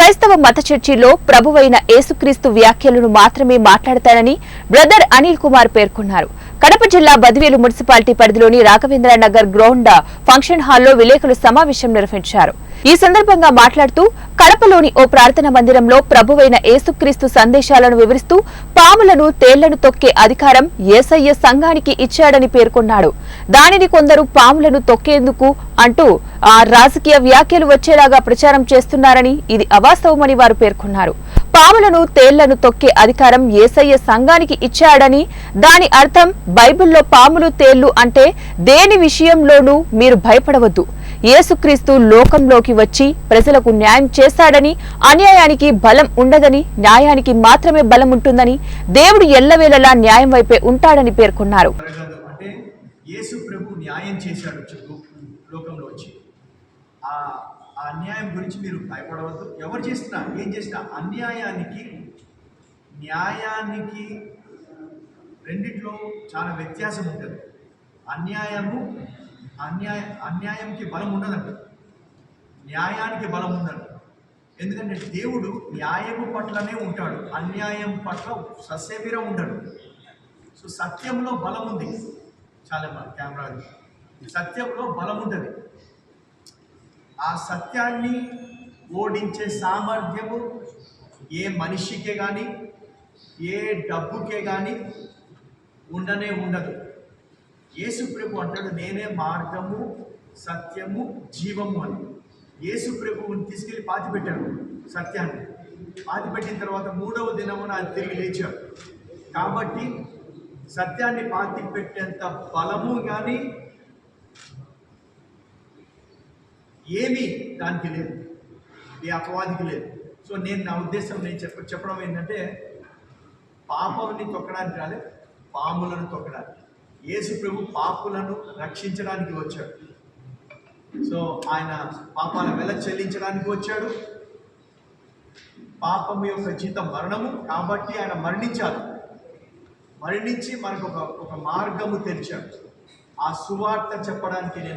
క్రైస్తవ మత చర్చిలో ప్రభువైన యేసుక్రీస్తు వ్యాఖ్యలను మాత్రమే మాట్లాడతానని బ్రదర్ అనిల్ కుమార్ పేర్కొన్నారు. కడప జిల్లా బదివేలు మున్సిపాలిటీ పరిధిలోని రాఘవేంద్ర నగర్ గ్రౌండ్ ఫంక్షన్ హాల్లో విలేకరుల సమావేశం నిర్వహించారు. ఈ సందర్భంగా మాట్లాడుతూ కడపలోని ఓ ప్రార్థనా మందిరంలో ప్రభువైన యేసుక్రీస్తు సందేశాలను వివరిస్తూ పాములను తేళ్లను తొక్కే అధికారం యేసయ్య సంఘానికి ఇచ్చాడని పేర్కొన్నాడు. దానిని కొందరు పాములను తొక్కేందుకు అంటూ రాజకీయ వ్యాఖ్యలు వచ్చేలాగా ప్రచారం చేస్తున్నారని ఇది అవాస్తవమని వారు పేర్కొన్నారు. పాములను తేళ్లను తొక్కే అధికారం యేసయ్య సంఘానికి ఇచ్చాడని దాని అర్థం బైబిల్లో పాములు తేళ్లు అంటే దేని విషయంలోనూ మీరు భయపడవద్దు. యేసుక్రీస్తు లోకంలోకి వచ్చి ప్రజలకు న్యాయం చేస్తాడని, అన్యాయానికి బలం ఉండదని, న్యాయానికి మాత్రమే బలం ఉంటుందని, దేవుడు ఎల్లవేళలా న్యాయం వైపే ఉంటాడని పేర్కొన్నారు. అంటే యేసు ప్రభు న్యాయం చేశాడు లోకంలో వచ్చి. ఆ అన్యాయం గురించి మీరు భయపడవద్దు. ఎవరు చేసినా ఏం చేసినా అన్యాయానికి న్యాయానికి రెండిట్లో చాలా వ్యత్యాసం ఉంటుంది. అన్యాయంకి బలం ఉండదంట, న్యాయానికి బలం ఉందంట. ఎందుకంటే దేవుడు న్యాయము పట్లనే ఉంటాడు, అన్యాయం పట్ల సస్యవీరం ఉండడు. సో సత్యంలో బలం ఉంది. చాలా కెమెరా సత్యంలో బలం ఉంటుంది. ఆ సత్యాన్ని ఓడించే సామర్థ్యము ఏ మనిషికే కానీ ఏ డబ్బుకే కానీ ఉండనే ఉండదు. యేసు ప్రభు అంటాడు, నేనే మార్గము సత్యము జీవము అని. యేసు ప్రభువుని తీసుకెళ్ళి పాతిపెట్టాడు. సత్యాన్ని పాతిపెట్టిన తర్వాత 3వ దినమున అది తిరిగి లేచాడు. కాబట్టి సత్యాన్ని పాతిపెట్టేంత బలము కానీ ఏమీ దానికి లేదు, ఏ అపవాదికి లేదు. సో నా ఉద్దేశం చెప్పడం ఏంటంటే, పాపంని తొక్కడానికి రాలేదు, పాములను తొక్కడానికి. యేసు ప్రభు పాపులను రక్షించడానికి వచ్చాడు. సో ఆయన పాపాల వెల చెల్లించడానికి వచ్చాడు. పాపం యొక్క జీతం మరణము, కాబట్టి ఆయన మరణించాలి. మరణించి మనకు ఒక మార్గము తెరిచాడు. ఆ సువార్త చెప్పడానికి నేను